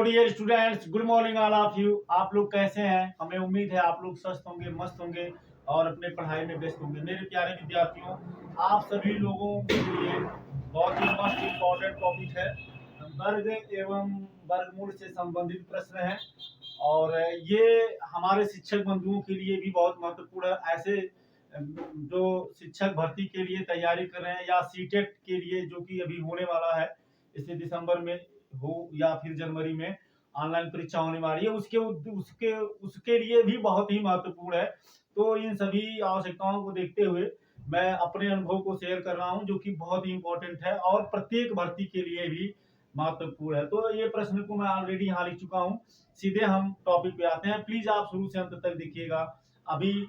Dear students, good morning all of you. आप लोग कैसे हैं? हमें उम्मीद है आप लोग स्वस्थ होंगे, मस्त होंगे और अपने पढ़ाई में व्यस्त होंगे। मेरे प्यारे विद्यार्थियों, आप सभी लोगों के लिए बहुत ही मस्त इम्पोर्टेंट टॉपिक है, वर्ग एवं वर्गमूल से संबंधित प्रश्न है। और ये हमारे शिक्षक बंधुओं के लिए भी बहुत महत्वपूर्ण है। ऐसे जो शिक्षक भर्ती के लिए तैयारी कर रहे हैं या सीटेट के लिए जो कि अभी होने वाला है, इसे दिसंबर में हो या फिर जनवरी में ऑनलाइन परीक्षा होने वाली है, उसके उसके उसके लिए भी बहुत ही महत्वपूर्ण है। तो इन सभी आवश्यकताओं को देखते हुए मैं अपने अनुभव को शेयर कर रहा हूं, जो कि बहुत ही इंपॉर्टेंट है और प्रत्येक भर्ती के लिए भी महत्वपूर्ण है। तो ये प्रश्न को मैं ऑलरेडी यहाँ लिख चुका हूँ। सीधे हम टॉपिक पे आते हैं। प्लीज आप शुरू से अंत तक देखिएगा। अभी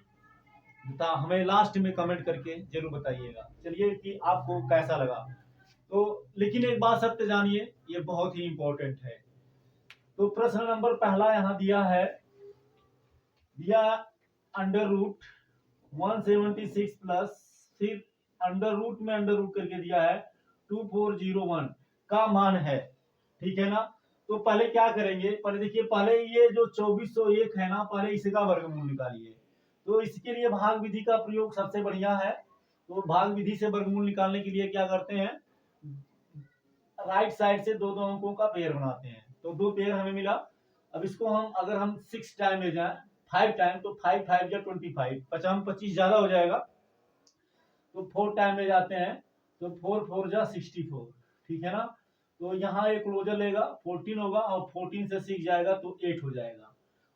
हमें लास्ट में कमेंट करके जरूर बताइएगा, चलिए, कि आपको कैसा लगा। तो लेकिन एक बात सत्य जानिए, ये बहुत ही इंपॉर्टेंट है। तो प्रश्न नंबर पहला यहाँ दिया है, दिया अंडर रूट 176 प्लस, फिर अंडर रूट में अंडर रूट करके दिया है 2401 का मान है। ठीक है ना? तो पहले क्या करेंगे, पहले देखिए, पहले ये जो 2401 है ना, पहले इसका वर्गमूल निकालिए। तो इसके लिए भाग विधि का प्रयोग सबसे बढ़िया है। तो भाग विधि से वर्गमूल निकालने के लिए क्या करते हैं, राइट साइड से दो दो अंकों का पेयर बनाते हैं। तो दो पेयर हमें मिला। अब इसको हम अगर हम 6 टाइम ले जाए 5 टाइम, तो 5 5 या 25, 50 25 ज्यादा हो जाएगा। तो 4 टाइम ले जाते हैं, तो 4 4 जा 64। ठीक है ना? तो यहाँ एक क्लोजर लेगा, 14 होगा, और 14 से 6 जाएगा तो 8 हो जाएगा,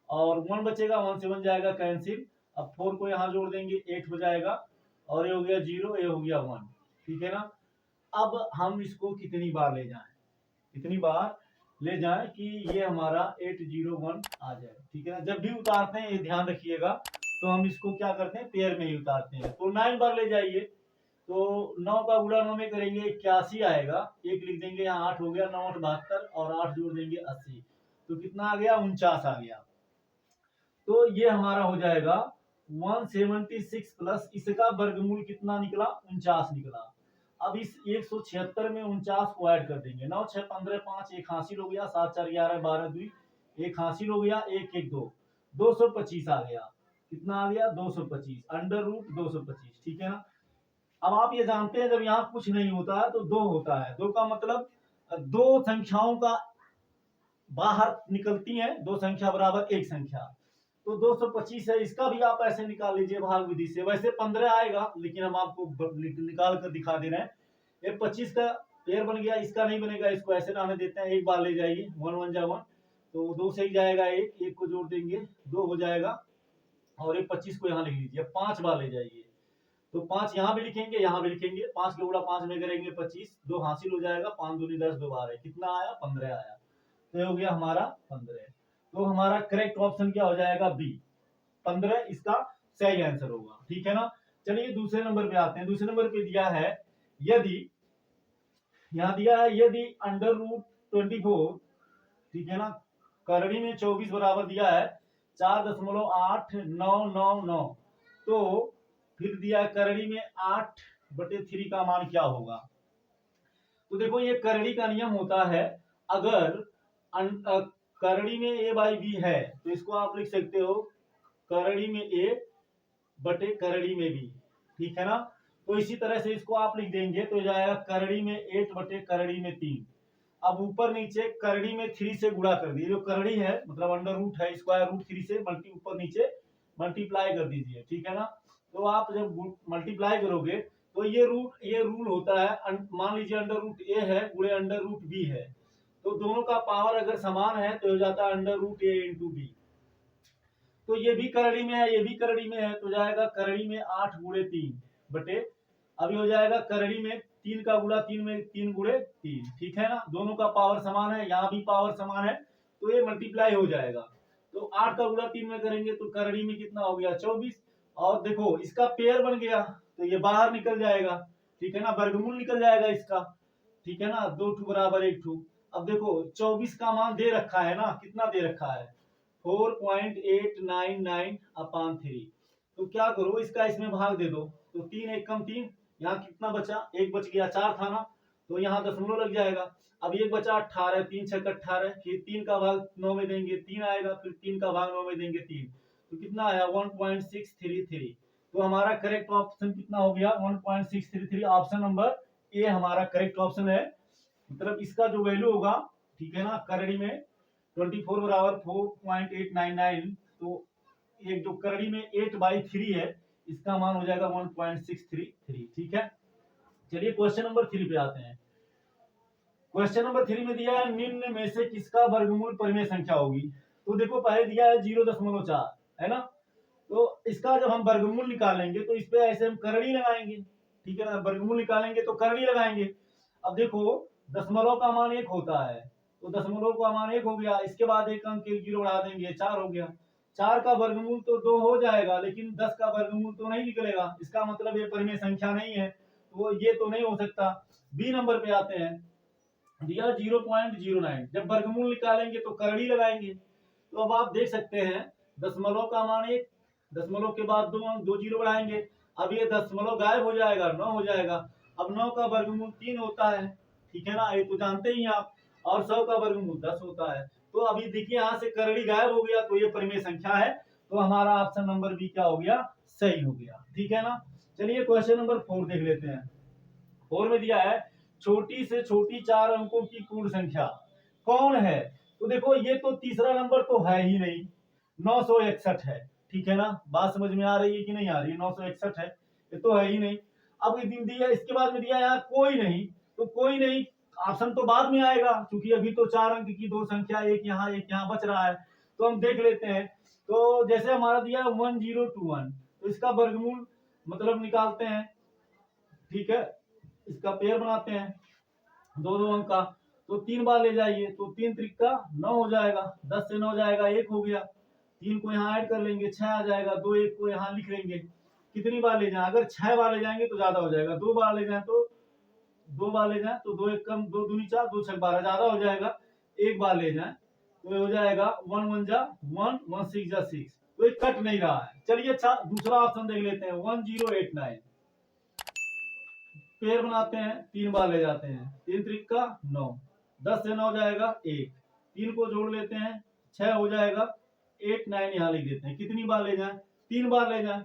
और 1 बचेगा, 1 से 1 जाएगा कैंसिल। अब 4 को यहाँ जोड़ देंगे, 8 हो जाएगा, और ये हो गया 0, ये हो गया 1। ठीक है ना? अब हम इसको कितनी बार ले जाएं, इतनी बार ले जाएं कि ये हमारा 801 आ जाए। ठीक है ना? जब भी उतारते हैं ये ध्यान रखिएगा, तो हम इसको क्या करते हैं, पेयर में ही उतारते हैं। तो 9 बार ले जाइए, तो 9 का गुणा 9 में करेंगे 81 आएगा, एक लिख देंगे, यहाँ 8 हो गया, 9 8 72, और 8 जोड़ देंगे 80, तो कितना आ गया, 49 आ गया। तो ये हमारा हो जाएगा 176 प्लस इसका वर्गमूल कितना निकला, 49 निकला। अब इस 176 में 49 को ऐड कर देंगे, 9 6 15 5, एक हासिल हो गया, 7 4 11 12 2, एक हासिल हो गया, 1 1 2, 225 आ गया। कितना आ गया, 225, अंडर रूट 225। ठीक है ना? अब आप ये जानते हैं, जब यहाँ कुछ नहीं होता है तो 2 होता है। 2 का मतलब दो संख्याओं का बाहर निकलती हैं, दो संख्या बराबर एक संख्या। तो 225 है, इसका भी आप ऐसे निकाल लीजिए भाग विधि से। वैसे 15 आएगा, लेकिन हम आपको निकाल कर दिखा दे रहे हैं। ये 25 का पेयर बन गया, इसका नहीं बनेगा, इसको ऐसे रहने देते हैं। एक बार ले जाइए, 1 1 जा 1, तो 2 से ही जाएगा, एक को जोड़ देंगे, 2 हो जाएगा, और ये 25 को यहाँ लिख लीजिए। 5 बार ले जाइए, तो 5 यहाँ भी लिखेंगे, यहाँ भी लिखेंगे, 5 के गुणा 5 में करेंगे 25, 2 हासिल हो जाएगा, 5 दूनी 10, 2 बार है, कितना आया, 15 आया। तो ये हो गया हमारा 15। तो हमारा करेक्ट ऑप्शन क्या हो जाएगा, बी, 15 इसका सही आंसर होगा। ठीक है ना? चलिए दूसरे नंबर पे आते हैं। दूसरे नंबर पे दिया है, यदि, यहाँ दिया है, यदि अंडर रूट 24, ठीक है ना, करड़ी में 24 बराबर दिया है 4.8999, तो फिर दिया करड़ी में 8/3 का मान क्या होगा। तो देखो, ये करड़ी का नियम होता है, अगर करड़ी में a बाई बी है तो इसको आप लिख सकते हो करड़ी में a बटे करड़ी में b। ठीक है ना? तो इसी तरह से इसको आप लिख देंगे, तो जाएगा करड़ी में 8 बटे करड़ी में 3। अब ऊपर नीचे करड़ी में 3 से गुणा कर दीजिए। जो करड़ी है मतलब अंडर रूट है, स्क्वायर रूट 3 से ऊपर नीचे मल्टीप्लाई कर दीजिए। ठीक है ना? तो आप जब मल्टीप्लाई करोगे तो ये रूल होता है, मान लीजिए अंडर रूट ए है गुणे अंडर रूट बी है, तो दोनों का पावर अगर समान है तो हो जाता है अंडर रूट ए इंटू बी। तो ये भी करड़ी में है, ये भी करड़ी में है, तो जाएगा करड़ी में 8 गुणे 3 बटे, अभी हो जाएगा करड़ी में 3 का गुणा 3 में 3 गुणे 3। ठीक है ना? दोनों का पावर समान है, यहाँ भी पावर समान है, तो ये मल्टीप्लाई हो जाएगा। तो 8 का गुणा 3 में करेंगे तो करड़ी में कितना हो गया, 24। और देखो इसका पेयर बन गया, तो ये बाहर निकल जाएगा। ठीक है ना? वर्गमूल निकल जाएगा इसका। ठीक है ना? 2 ठू बराबर 1 ठू। अब देखो 24 का मान दे रखा है ना, कितना दे रखा है, 4.899/3। तो क्या करो, इसका इसमें भाग दे दो, तो 3 1 कम 3, यहाँ कितना बचा, 1 बच गया, 4 था ना, तो यहाँ दशमलव लग जाएगा। अब एक बचा 18, 3 छक 18, फिर 3 का भाग 9 में देंगे 3 आएगा, फिर 3 का भाग 9 में देंगे 3, तो कितना आया 1.633। तो हमारा करेक्ट ऑप्शन कितना हो गया 1.633। ऑप्शन नंबर ए हमारा करेक्ट ऑप्शन है। मतलब इसका जो वैल्यू होगा, ठीक है ना, करड़ी में 24 बराबर 4.899, तो एक जो करड़ी में 8/3 है, इसका मान हो जाएगा 1.633। ठीक है, चलिए क्वेश्चन नंबर 3 पे आते हैं। क्वेश्चन नंबर 3 में दिया है निम्न में से किसका वर्गमूल परिमेय संख्या होगी। तो देखो पहले दिया है 0.4, है ना, तो इसका जब हम वर्गमूल निकालेंगे तो इस पे ऐसे हम करड़ी लगाएंगे, ठीक है ना, वर्गमूल निकालेंगे तो करड़ी लगाएंगे। अब देखो दशमलव का मान 1 होता है, तो दशमलव का मान 1 हो गया, इसके बाद एक अंक 1 जीरो बढ़ा देंगे 4 हो गया। 4 का वर्गमूल तो 2 हो जाएगा, लेकिन 10 का वर्गमूल तो नहीं निकलेगा, इसका मतलब ये परिमेय संख्या नहीं है, तो ये तो नहीं हो सकता। बी नंबर पे आते हैं, दिया 0.09, जब वर्गमूल निकालेंगे तो करड़ी लगाएंगे। तो अब आप देख सकते हैं दशमलव का मान 1, दशमलव के बाद 2 जीरो बढ़ाएंगे, अब ये दशमलव गायब हो जाएगा, 9 हो जाएगा। अब 9 का वर्गमूल 3 होता है, ठीक है ना, ये तो जानते ही आप, और 100 का वर्गमूल 10 होता है। तो अभी देखिए यहाँ से करड़ी गायब हो गया, तो ये परिमेय संख्या है, तो हमारा ऑप्शन नंबर बी क्या हो गया, सही हो गया। ठीक है ना, चलिए क्वेश्चन नंबर 4 देख लेते हैं। 4 में दिया है छोटी से छोटी 4 अंकों की पूर्ण संख्या कौन है। तो देखो ये तो तीसरा नंबर तो है ही नहीं, 961 है, ठीक है ना, बात समझ में आ रही है कि नहीं आ रही है, 961 है, ये तो है ही नहीं। अब दिया इसके बाद में दिया यार कोई नहीं, तो कोई नहीं ऑप्शन तो बाद में आएगा, क्योंकि अभी तो 4 अंक की दो संख्या, एक यहाँ बच रहा है, तो हम देख लेते हैं। तो जैसे हमारा दिया 1021, तो इसका वर्गमूल मतलब निकालते हैं, ठीक है, इसका पेयर बनाते हैं 2 अंक का, तो 3 बार ले जाइए, तो 3 त्रिका 9 हो जाएगा, 10 से 9 जाएगा 1 हो गया, 3 को यहाँ ऐड कर लेंगे 6 आ जाएगा, 2 1 को यहाँ लिख लेंगे। कितनी बार ले जाए, अगर 6 बार ले जाएंगे तो ज्यादा हो जाएगा, 2 बार ले जाए तो 2 बार ले जाए तो 2 1 कम 2 दूनी 4 2 6 12 ज्यादा हो जाएगा। 1 बार ले जाए तो हो जाएगा 1 1 जा 1 1 6 जा 6, तो ये कट नहीं रहा है। चलिए अच्छा दूसरा ऑप्शन देख लेते हैं 1089, पेयर बनाते हैं, 3 बार ले जाते हैं, 3 त्रिका 9, 10 से 9 जाएगा 1, 3 को जोड़ लेते हैं 6 हो जाएगा, 8 9 यहाँ लिख देते हैं। कितनी बार ले जाए, 3 बार ले जाए,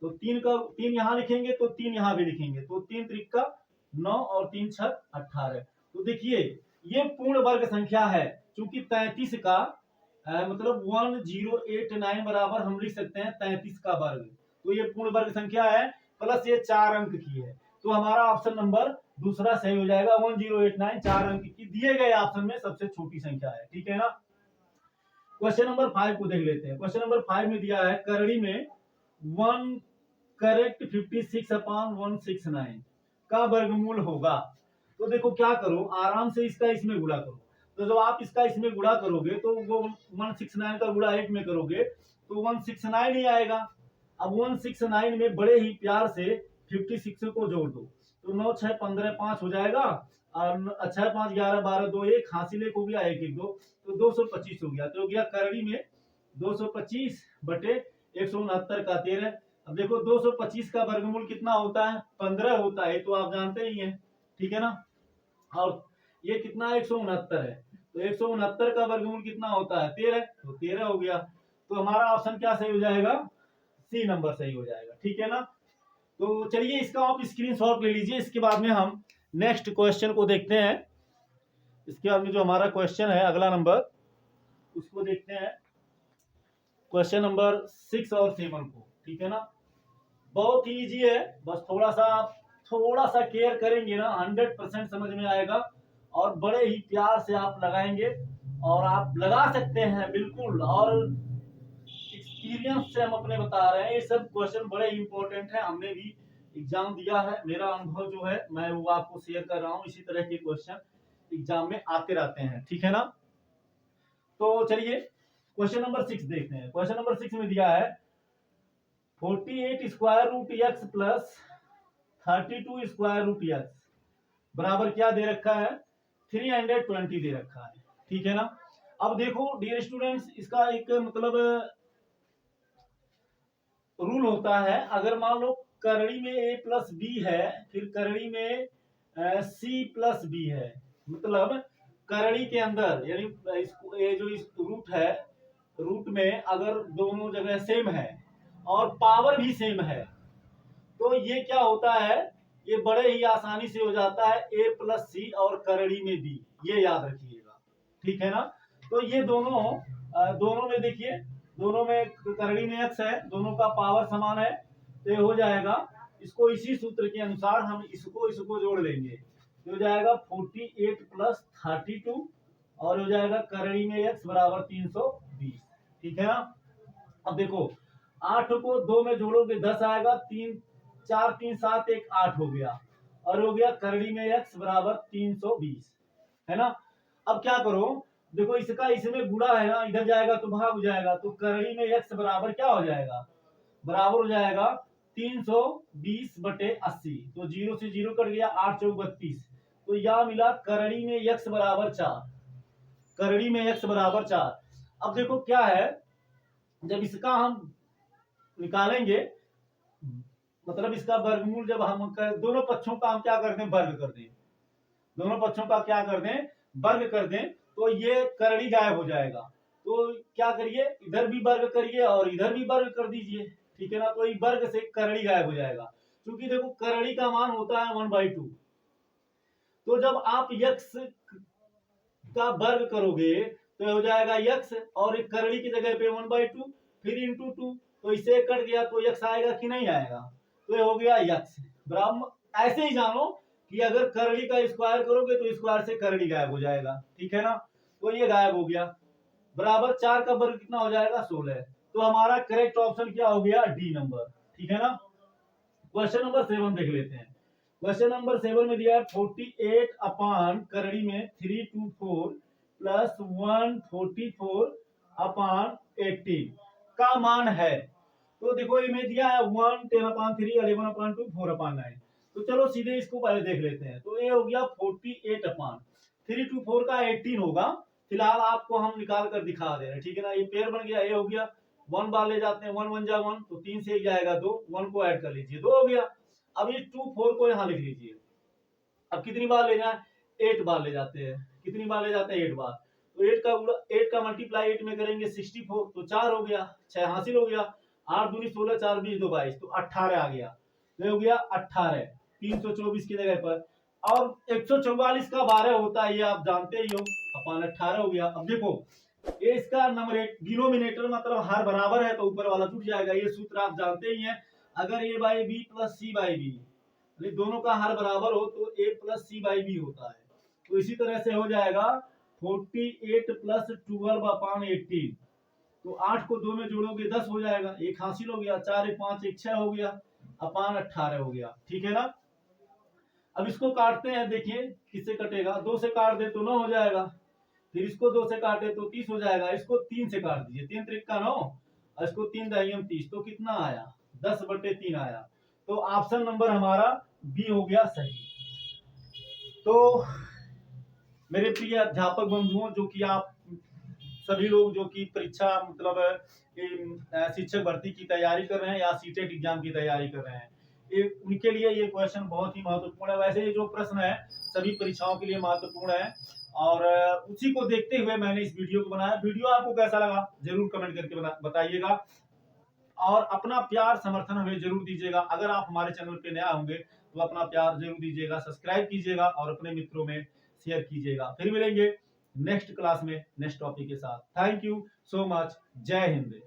तो 3 यहाँ लिखेंगे तो 3 यहाँ भी लिखेंगे, तो 3 त्रिका 9 और 3 छक 18। तो देखिए ये पूर्ण वर्ग संख्या है, क्योंकि 33 का मतलब 1089 बराबर हम लिख सकते हैं 33 का वर्ग, तो ये पूर्ण वर्ग संख्या है, प्लस ये 4 अंक की है, तो हमारा ऑप्शन नंबर दूसरा सही हो जाएगा। 1089 4 अंक की दिए गए ऑप्शन में सबसे छोटी संख्या है, ठीक है ना। क्वेश्चन नंबर 5 को देख लेते हैं। क्वेश्चन नंबर 5 में दिया है करड़ी में 1 करेक्ट 56/169 का वर्गमूल होगा। तो देखो क्या करो, आराम से इसका इसमें गुणा करो, तो जब आप इसका इसमें गुणा करोगे तो वो 169 का गुणा 8 में करोगे तो 169 ही आएगा। अब 169 में बड़े ही प्यार से 56 को जोड़ दो, तो 9 6 15 5 हो जाएगा, और 6 5 11 12 2 1 हासिल 1 हो गया, 1 1 2, तो 225 हो गया। तो हो गया करड़ी में 225 बटे 169 का 13। अब देखो 225 का वर्गमूल कितना होता है, 15 होता है, तो आप जानते ही हैं, ठीक है ना। और ये कितना 169 है, तो 169 का वर्गमूल कितना होता है 13, तो 13 हो गया। तो हमारा ऑप्शन क्या सही हो जाएगा, सी नंबर सही हो जाएगा, ठीक है ना। तो चलिए इसका आप स्क्रीनशॉट ले लीजिए, इसके बाद में हम नेक्स्ट क्वेश्चन को देखते हैं। इसके बाद में जो हमारा क्वेश्चन है अगला नंबर, उसको देखते हैं, क्वेश्चन नंबर 6 और 7 को, ठीक है ना। बहुत ही इजी है, बस थोड़ा सा केयर करेंगे ना 100% समझ में आएगा, और बड़े ही प्यार से आप लगाएंगे, और आप लगा सकते हैं बिल्कुल, और एक्सपीरियंस से हम अपने बता रहे हैं, ये सब क्वेश्चन बड़े इंपॉर्टेंट है, हमने भी एग्जाम दिया है, मेरा अनुभव जो है मैं वो आपको शेयर कर रहा हूँ, इसी तरह के क्वेश्चन एग्जाम में आते रहते हैं, ठीक है ना। तो चलिए क्वेश्चन नंबर 6 देखते हैं। क्वेश्चन नंबर 6 में दिया है 48 square root x plus 32 square root x बराबर क्या दे रखा है, 320 दे रखा है, ठीक है ना। अब देखो डियर स्टूडेंट्स, इसका एक मतलब रूल होता है, अगर मान लो करड़ी में a प्लस बी है, फिर करड़ी में सी प्लस बी है, मतलब करड़ी के अंदर, यानी ये जो इस रूट है, रूट में अगर दोनों जगह सेम है और पावर भी सेम है तो ये क्या होता है, ये बड़े ही आसानी से हो जाता है ए प्लस सी और करड़ी में बी, ये याद रखिएगा, ठीक है ना। तो ये दोनों में देखिए, दोनों में करड़ी में एक्स है, दोनों का पावर समान है, तो ये हो जाएगा, इसको इसी सूत्र के अनुसार हम इसको जोड़ लेंगे, हो जाएगा 48 प्लस 32 और हो जाएगा करड़ी में एक्स बराबर 320, ठीक है ना। अब देखो 8 को 2 में जोड़ोगे 10 आएगा, 3 4 3 7 1 8 हो गया, और हो गया करड़ी में एक्स बराबर 320, है ना। अब क्या करो, देखो इसका इसमें गुणा है ना, इधर जाएगा तो भाग हो जाएगा, तो करड़ी में एक्स बराबर क्या हो जाएगा, बराबर हो जाएगा 320 बटे 80, तो 0 से 0 कट गया, 8 चौक 32, तो यह मिला करड़ी में एक्स बराबर 4, करड़ी में एक्स बराबर 4। अब देखो क्या है, जब इसका हम निकालेंगे, मतलब इसका वर्गमूल जब हम दोनों पक्षों का हम क्या करते हैं, वर्ग कर दें, दोनों पक्षों का क्या कर दें, वर्ग कर दें, तो ये करड़ी गायब हो जाएगा। तो क्या करिए, इधर भी वर्ग करिए और इधर भी वर्ग कर दीजिए, ठीक है ना, तो ये वर्ग से करड़ी गायब हो जाएगा, क्योंकि देखो करड़ी का मान होता है 1/2, तो जब आप यक्स का वर्ग करोगे तो हो जाएगा यक्स, और एक करड़ी की जगह पे 1/2 फिर इंटू 2, तो इससे कट गया तो यक्स आएगा कि नहीं आएगा, तो ये हो गया यक्स बराबर। ऐसे ही जानो कि अगर करड़ी का स्क्वायर करोगे तो स्क्वायर से करड़ी गायब हो जाएगा, ठीक है ना, तो ये गायब हो गया, बराबर 4 का वर्ग कितना हो जाएगा 16, तो हमारा करेक्ट ऑप्शन क्या हो गया, डी नंबर, ठीक है ना। क्वेश्चन नंबर 7 देख लेते हैं। क्वेश्चन नंबर 7 में दिया है 48 अपान करड़ी में 324 प्लस 144 अपान 18 का मान है। तो देखो इनमें दिया है 1 10 अपान 3 11 अपान 2 4 अपान 9, तो चलो सीधे इसको पहले देख लेते हैं। तो ये हो गया 48 अपान 324 का 18 होगा, फिलहाल आपको हम निकाल कर दिखा दे रहे हैं, ठीक है ना। ये पेयर बन गया, ये हो गया, 1 बार ले जाते हैं, 1 1 जा 1, तो 3 से 1 जाएगा 2, 1 को ऐड कर लीजिए, 2 हो गया। अब ये 2 4 को यहाँ लिख लीजिए, अब कितनी बार ले जाए, 8 बार ले जाते हैं, कितनी बार ले जाते हैं, 8 बार, तो 8 का मल्टीप्लाई 8 में करेंगे 64, तो 4 हो गया, 6 हासिल हो गया, 8 दूनी 16 4 20 2 22, तो 18 आ गया, तो हो गया 18 324 की जगह पर, और 144 का 12 होता है, ये आप जानते ही हो, अपन 18 हो गया। अब देखो ये इसका नंबरेट डिनोमिनेटर मतलब हर बराबर है तो ऊपर वाला जुट जाएगा, ये सूत्र आप जानते ही हैं, अगर a by B plus C by B, दोनों का हर बराबर हो तो a plus C by B होता है, तो इसी तरह से हो जाएगा 48 प्लस 12 अपान 18, तो 8 को 2 में जोड़ोगे 10 हो जाएगा, एक हासिल हो गया, 4 1 5 1 6 हो गया, अपान 18 हो गया, ठीक है ना। अब इसको काटते हैं, देखिए किससे कटेगा, 2 से काट दे तो 9 हो जाएगा, फिर इसको 2 से काटे तो 30 हो जाएगा, इसको 3 से काट दीजिए, 3 त्रिक का 9, और इसको 3 दहियम 30, तो कितना आया 10 बटे 3 आया, तो ऑप्शन नंबर हमारा बी हो गया सही। तो मेरे प्रिय अध्यापक बंधुओं, जो कि आप सभी लोग जो कि परीक्षा मतलब शिक्षक भर्ती की तैयारी कर रहे हैं या सीटेट एग्जाम की तैयारी कर रहे हैं, ये उनके लिए ये क्वेश्चन बहुत ही महत्वपूर्ण है। वैसे ये जो प्रश्न है सभी परीक्षाओं के लिए महत्वपूर्ण है, और उसी को देखते हुए मैंने इस वीडियो को बनाया। वीडियो आपको कैसा लगा जरूर कमेंट करके बताइएगा, और अपना प्यार समर्थन हमें जरूर दीजिएगा। अगर आप हमारे चैनल पे नया होंगे तो अपना प्यार जरूर दीजिएगा, सब्सक्राइब कीजिएगा और अपने मित्रों में शेयर कीजिएगा। फिर मिलेंगे नेक्स्ट क्लास में नेक्स्ट टॉपिक के साथ। थैंक यू सो मच, जय हिंद।